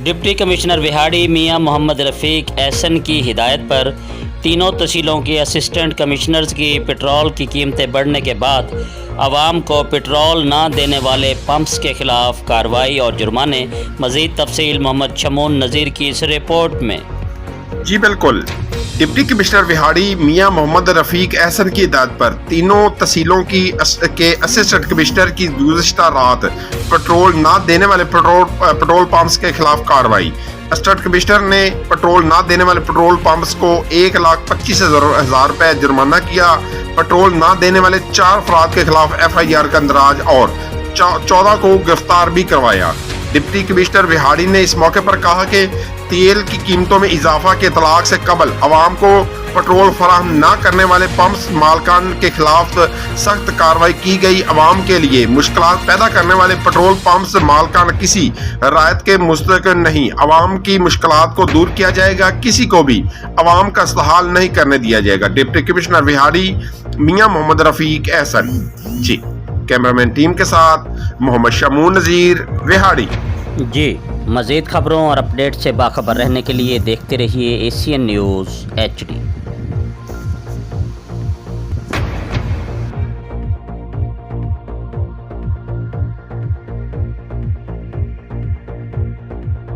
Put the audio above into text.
Deputy commissioner Vehari میاں محمد رفیق احسن کی ہدایت پر تینوں تحصیلوں کے اسسٹنٹ کمشنرز کی پٹرول کی قیمتیں بڑھنے کے بعد عوام کو پٹرول نہ دینے والے پمپس کے خلاف کارروائی اور جرمانے۔ مزید تفصیل محمد شمون نذیر کی اس رپورٹ میں۔ جی بالکل، ڈپٹی کمشنر وہاڑی میاں محمد رفیق احسن کی ہدایت پر تینوں تحصیلوں کے اسسٹنٹ کمشنر کی گزشتہ رات پٹرول نہ دینے والے پٹرول پمپس کے خلاف کارروائی۔ اسسٹنٹ کمشنر نے پٹرول نہ دینے والے پٹرول پمپس کو 1,25,000 روپے جرمانہ کیا۔ پٹرول نہ دینے والے 4 افراد کے خلاف FIR کا اندراج اور 14 کو گرفتار بھی کروایا۔ ڈپٹی کمشنر وہاڑی نے اس موقع پر کہا کہ تیل کی قیمتوں میں اضافہ کے اطلاق سے قبل عوام کو پٹرول فراہم نہ کرنے والے پمپس مالکان کے خلاف سخت کارروائی کی گئی۔ عوام کے لیے مشکلات پیدا کرنے والے پٹرول پمپس مالکان کسی رعایت کے مستحق نہیں۔ عوام کی مشکلات کو دور کیا جائے گا، کسی کو بھی عوام کا استحال نہیں کرنے دیا جائے گا۔ ڈپٹی کمشنر وہاڑی میاں محمد رفیق احسن۔ جی کیمرامین ٹیم کے ساتھ محمد شمون نذیر، وہاڑی۔ جی مزید خبروں اور اپڈیٹ سے باخبر رہنے کے لیے دیکھتے رہیے ACN نیوز HD۔